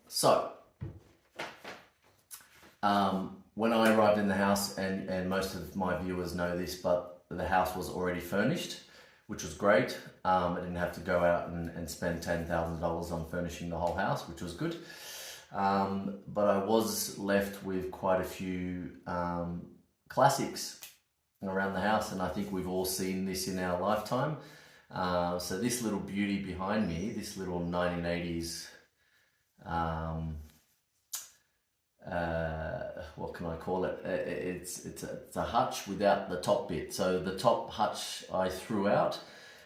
So, when I arrived in the house, and most of my viewers know this, but the house was already furnished, which was great. I didn't have to go out and spend $10,000 on furnishing the whole house, which was good. But I was left with quite a few classics around the house, and I think we've all seen this in our lifetime. So this little beauty behind me, this little 1980s, what can I call it? It's a hutch without the top bit. So the top hutch I threw out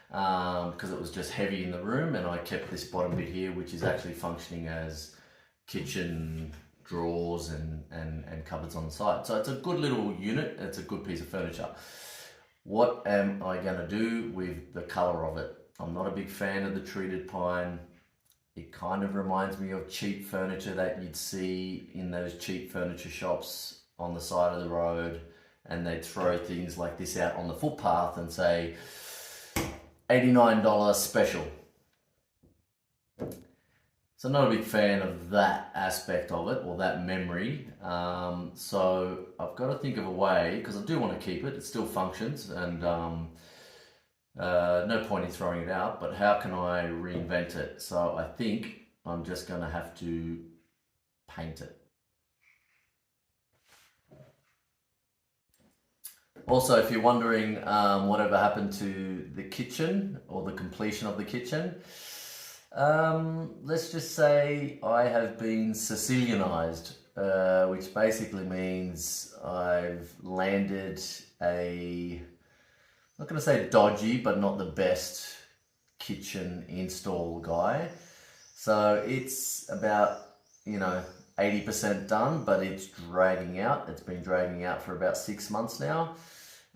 because it was just heavy in the room, and I kept this bottom bit here, which is actually functioning as kitchen drawers and cupboards on the side. So it's a good little unit. It's a good piece of furniture. What am I going to do with the color of it? I'm not a big fan of the treated pine. It kind of reminds me of cheap furniture that you'd see in those cheap furniture shops on the side of the road, and they'd throw things like this out on the footpath and say $89 special. So not a big fan of that aspect of it, or that memory. So I've got to think of a way, because I do want to keep it. It still functions, and no point in throwing it out, but how can I reinvent it? So I think I'm just going to have to paint it. Also, if you're wondering whatever happened to the kitchen or the completion of the kitchen, let's just say I have been Sicilianized, which basically means I've landed I'm not going to say dodgy, but not the best kitchen install guy. So it's about, 80% done, but it's dragging out. It's been dragging out for about 6 months now,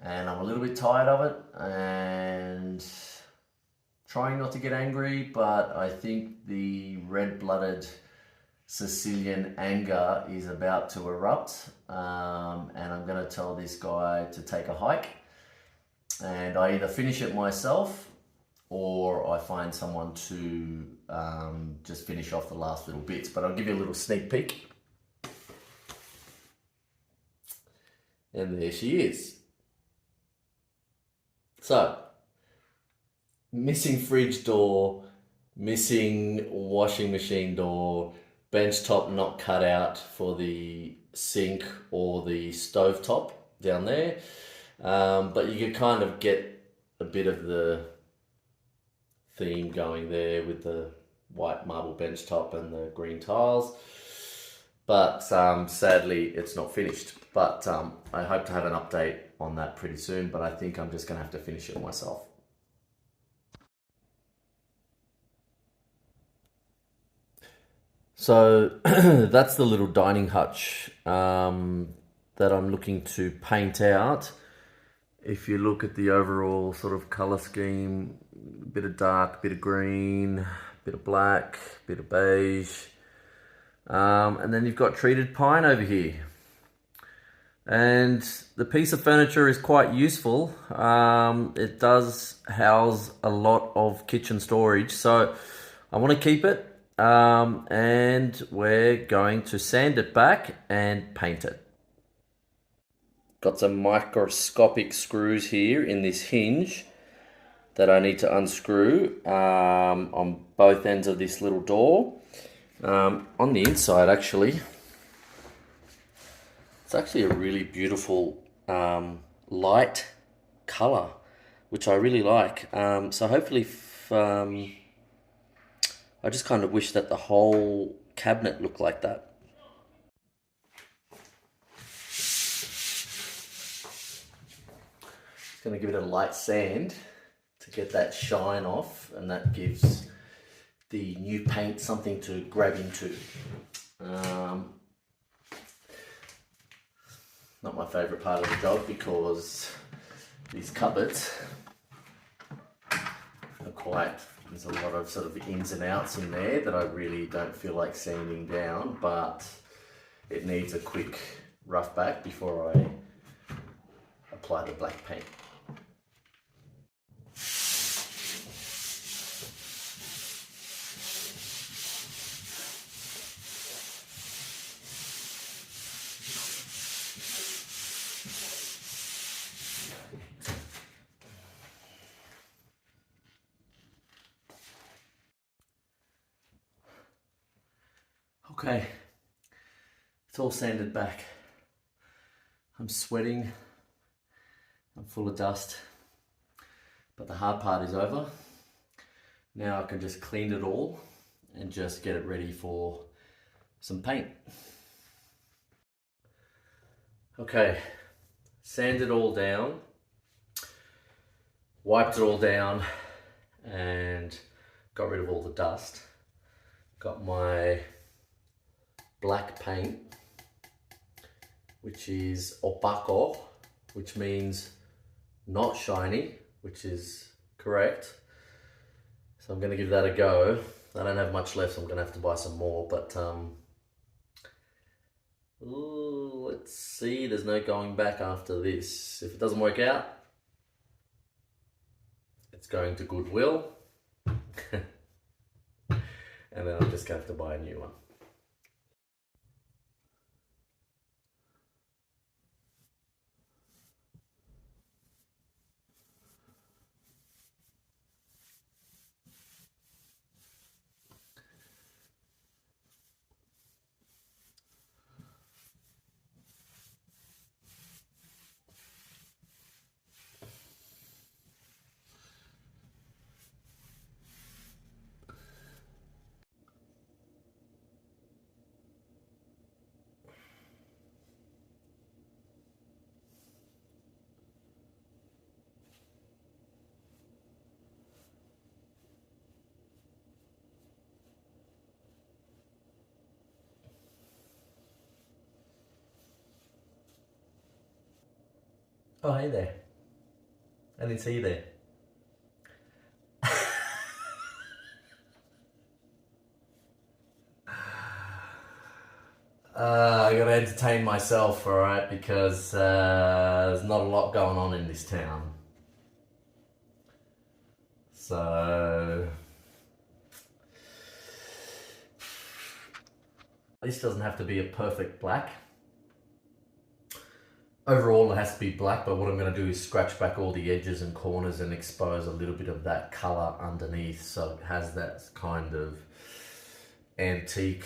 and I'm a little bit tired of it and trying not to get angry, but I think the red-blooded Sicilian anger is about to erupt, and I'm going to tell this guy to take a hike, and I either finish it myself or I find someone to just finish off the last little bits. But I'll give you a little sneak peek. And there she is. So, missing fridge door, missing washing machine door, bench top not cut out for the sink or the stove top down there. But you can kind of get a bit of the theme going there with the white marble bench top and the green tiles. But sadly, it's not finished. But I hope to have an update on that pretty soon, but I think I'm just going to have to finish it myself. So that's the little dining hutch that I'm looking to paint out. If you look at the overall sort of color scheme, a bit of dark, bit of green, bit of black, bit of beige, and then you've got treated pine over here. And the piece of furniture is quite useful. It does house a lot of kitchen storage, so I want to keep it, and we're going to sand it back and paint it. Got some microscopic screws here in this hinge that I need to unscrew on both ends of this little door. On the inside, actually, it's actually a really beautiful light color, which I really like. So hopefully, I just kind of wish that the whole cabinet looked like that. Going to give it a light sand to get that shine off, and that gives the new paint something to grab into. Not my favourite part of the job, because these cupboards are there's a lot of sort of ins and outs in there that I really don't feel like sanding down, but it needs a quick rough back before I apply the black paint. Okay, it's all sanded back. I'm sweating, I'm full of dust, but the hard part is over. Now I can just clean it all and just get it ready for some paint. Okay, sanded it all down, wiped it all down and got rid of all the dust. Got my black paint, which is opaco, which means not shiny, which is correct. So I'm gonna give that a go. I don't have much left, so I'm gonna have to buy some more, but ooh, let's see, there's no going back after this. If it doesn't work out, it's going to Goodwill. And then I'm just gonna have to buy a new one. Oh, hey there. I didn't see you there. I gotta entertain myself, alright, because there's not a lot going on in this town. So this doesn't have to be a perfect black. Overall it has to be black, but what I'm going to do is scratch back all the edges and corners and expose a little bit of that colour underneath, so it has that kind of antique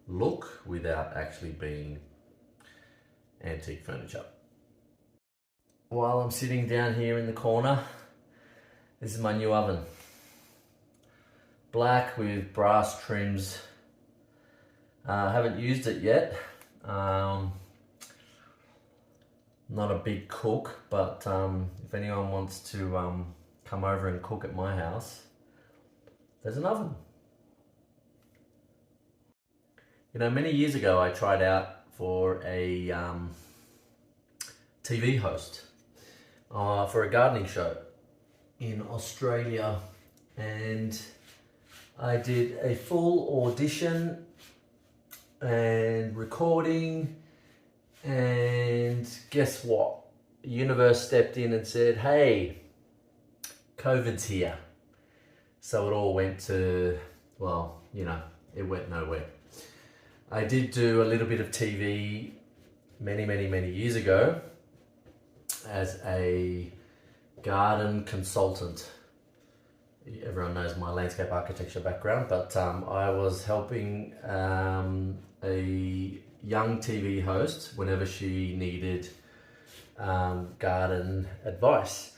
look without actually being antique furniture. While I'm sitting down here in the corner, this is my new oven. Black with brass trims. I haven't used it yet. Not a big cook, but if anyone wants to come over and cook at my house, there's an oven. You know, many years ago I tried out for a TV host for a gardening show in Australia, and I did a full audition and recording, and guess what? The universe stepped in and said, hey, COVID's here. So it all went to, well, you know, it went nowhere. I did do a little bit of TV many years ago as a garden consultant. Everyone knows my landscape architecture background, but I was helping a young TV host whenever she needed garden advice.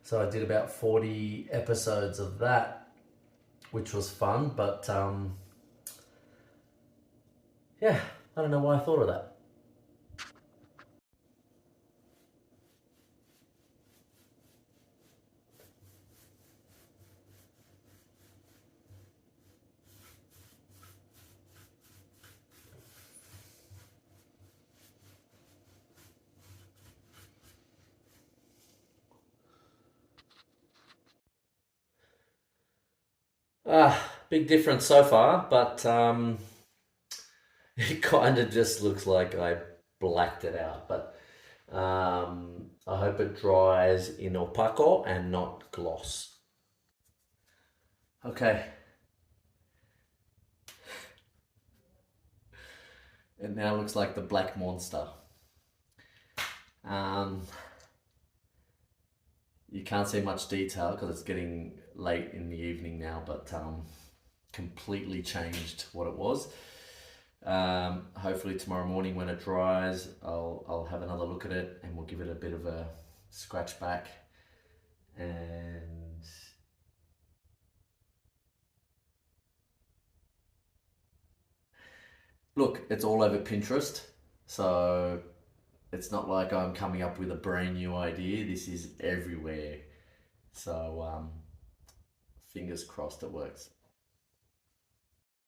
So I did about 40 episodes of that, which was fun, but yeah, I don't know why I thought of that. Big difference so far, but it kind of just looks like I blacked it out. But I hope it dries in opaco and not gloss. Okay. It now looks like the black monster. You can't see much detail because it's getting late in the evening now, but completely changed what it was. Hopefully tomorrow morning when it dries, I'll have another look at it and we'll give it a bit of a scratch back. And look, it's all over Pinterest, so it's not like I'm coming up with a brand new idea. This is everywhere. So fingers crossed it works.